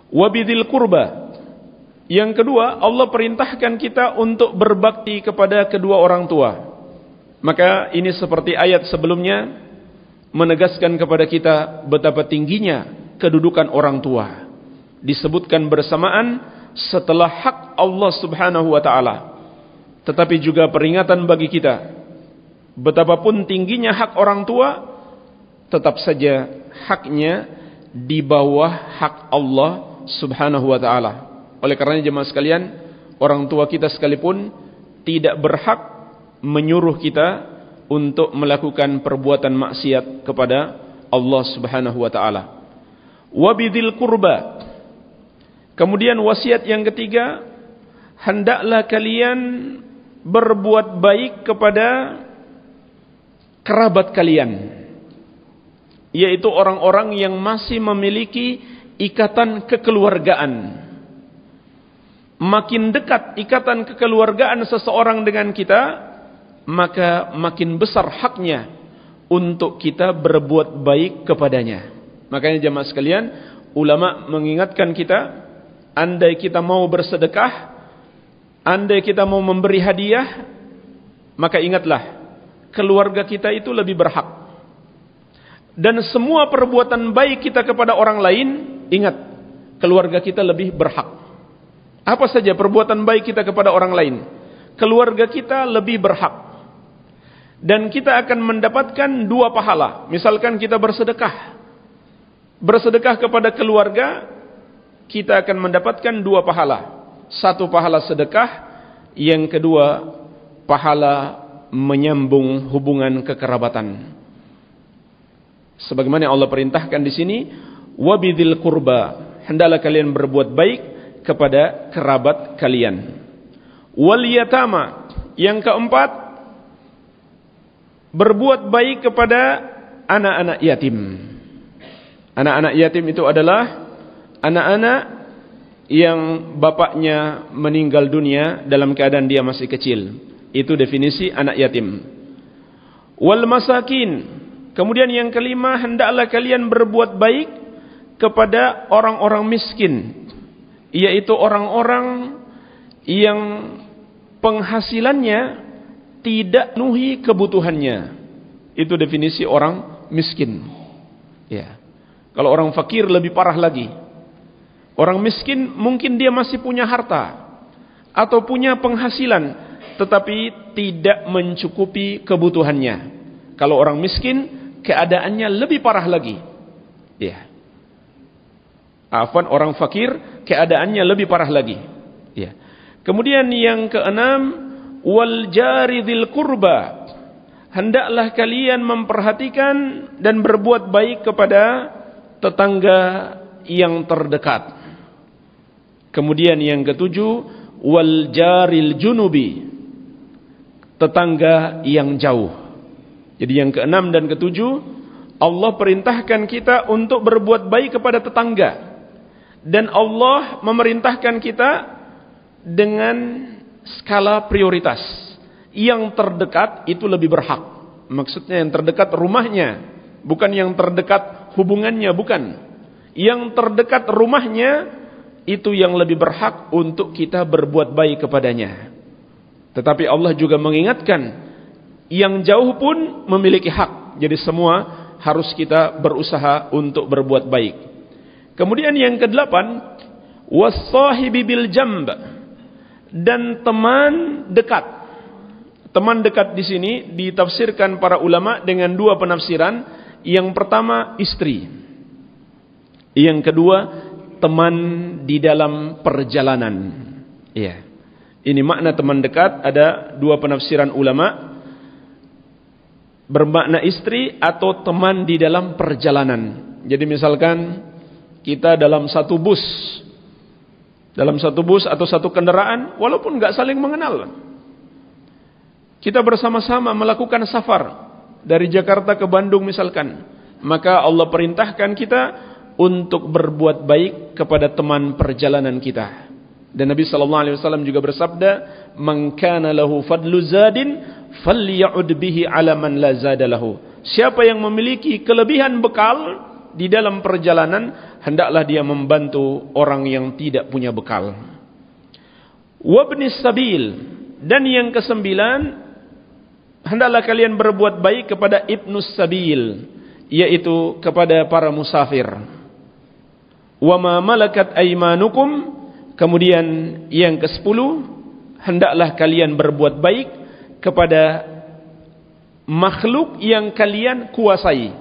Wabidil qurba. Yang kedua, Allah perintahkan kita untuk berbakti kepada kedua orang tua. Maka ini seperti ayat sebelumnya menegaskan kepada kita betapa tingginya kedudukan orang tua. Disebutkan bersamaan setelah hak Allah Subhanahu wa taala. Tetapi juga peringatan bagi kita, betapapun tingginya hak orang tua, tetap saja haknya di bawah hak Allah Subhanahu wa taala. Oleh karenanya jemaah sekalian, orang tua kita sekalipun tidak berhak menyuruh kita untuk melakukan perbuatan maksiat kepada Allah Subhanahu wa taala. Wabidil qurba. Kemudian wasiat yang ketiga, hendaklah kalian berbuat baik kepada kerabat kalian, yaitu orang-orang yang masih memiliki ikatan kekeluargaan. Makin dekat ikatan kekeluargaan seseorang dengan kita, maka makin besar haknya untuk kita berbuat baik kepadanya. Makanya jemaah sekalian, ulama mengingatkan kita, andai kita mau bersedekah, andai kita mau memberi hadiah, maka ingatlah, keluarga kita itu lebih berhak. Dan semua perbuatan baik kita kepada orang lain, ingat, keluarga kita lebih berhak. Apa saja perbuatan baik kita kepada orang lain, keluarga kita lebih berhak. Dan kita akan mendapatkan dua pahala. Misalkan kita bersedekah kepada keluarga, kita akan mendapatkan dua pahala. Satu pahala sedekah, yang kedua pahala menyambung hubungan kekerabatan. Sebagaimana Allah perintahkan di sini, wabidil qurba, hendaklah kalian berbuat baik kepada kerabat kalian. Wal yatama, yang keempat, berbuat baik kepada anak-anak yatim. Anak-anak yatim itu adalah anak-anak yang bapaknya meninggal dunia dalam keadaan dia masih kecil. Itu definisi anak yatim. Wal masakin. Kemudian yang kelima, hendaklah kalian berbuat baik kepada orang-orang miskin, yaitu orang-orang yang penghasilannya tidak memenuhi kebutuhannya. Itu definisi orang miskin. Ya. Kalau orang fakir lebih parah lagi. Orang miskin mungkin dia masih punya harta atau punya penghasilan, tetapi tidak mencukupi kebutuhannya. Kalau orang miskin, keadaannya lebih parah lagi. Ya. Afwan, orang fakir keadaannya lebih parah lagi. Ya. Kemudian yang keenam, wal jari dzil qurba. Hendaklah kalian memperhatikan dan berbuat baik kepada tetangga yang terdekat. Kemudian yang ketujuh, wal jaril junubi. Tetangga yang jauh. Jadi yang keenam dan ketujuh, Allah perintahkan kita untuk berbuat baik kepada tetangga. Dan Allah memerintahkan kita dengan skala prioritas. Yang terdekat itu lebih berhak. Maksudnya yang terdekat rumahnya, bukan yang terdekat hubungannya, bukan. Yang terdekat rumahnya itu yang lebih berhak untuk kita berbuat baik kepadanya. Tetapi Allah juga mengingatkan, yang jauh pun memiliki hak. Jadi semua harus kita berusaha untuk berbuat baik. Kemudian yang kedelapan, wassahibi bil jamb, dan teman dekat. Teman dekat di sini ditafsirkan para ulama dengan dua penafsiran. Yang pertama, istri. Yang kedua, teman di dalam perjalanan. Ya. Ini makna teman dekat, ada dua penafsiran ulama. Bermakna istri atau teman di dalam perjalanan. Jadi misalkan kita dalam satu bus atau satu kendaraan, walaupun nggak saling mengenal, kita bersama-sama melakukan safar dari Jakarta ke Bandung misalkan, maka Allah perintahkan kita untuk berbuat baik kepada teman perjalanan kita. Dan Nabi SAW juga bersabda, "Man kana lahu fadlu zadin falya'ud bihi 'ala man la zada lahu." Siapa yang memiliki kelebihan bekal di dalam perjalanan, hendaklah dia membantu orang yang tidak punya bekal. Wabnis sabil, dan yang kesembilan, hendaklah kalian berbuat baik kepada ibnus sabil, yaitu kepada para musafir. Wa ma malakat aymanukum, kemudian yang ke-10, hendaklah kalian berbuat baik kepada makhluk yang kalian kuasai.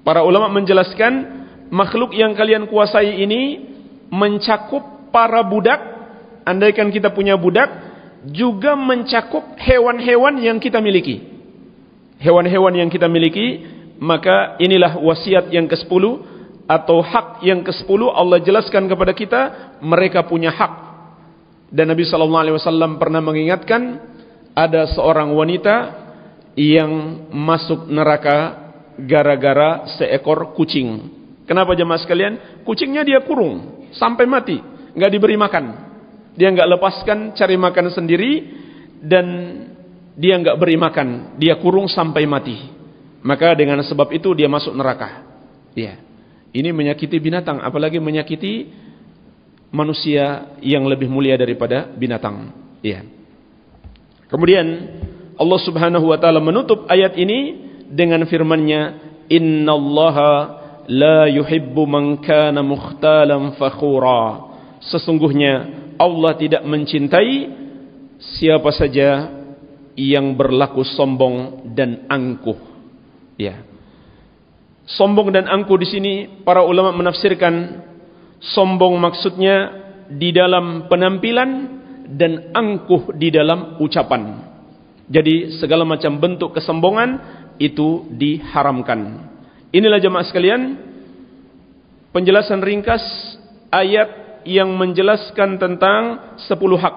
Para ulama menjelaskan makhluk yang kalian kuasai ini mencakup para budak, andaikan kita punya budak, juga mencakup hewan-hewan yang kita miliki. Hewan-hewan yang kita miliki, maka inilah wasiat yang ke-10 atau hak yang ke-10 Allah jelaskan kepada kita, mereka punya hak. Dan Nabi SAW pernah mengingatkan, ada seorang wanita yang masuk neraka gara-gara seekor kucing. Kenapa jemaah sekalian? Kucingnya dia kurung sampai mati, nggak diberi makan. Dia nggak lepaskan, cari makan sendiri, dan dia nggak beri makan, dia kurung sampai mati. Maka dengan sebab itu dia masuk neraka. Ya. Ini menyakiti binatang, apalagi menyakiti manusia yang lebih mulia daripada binatang. Ya. Kemudian Allah Subhanahu wa taala menutup ayat ini dengan firman-Nya, "Innallaha la yuhibbu man kana mukhtalan fakhura." Sesungguhnya Allah tidak mencintai siapa saja yang berlaku sombong dan angkuh. Ya. Sombong dan angkuh di sini para ulama menafsirkan, sombong maksudnya di dalam penampilan dan angkuh di dalam ucapan. Jadi segala macam bentuk kesombongan itu diharamkan. Inilah jemaah sekalian penjelasan ringkas ayat yang menjelaskan tentang 10 hak.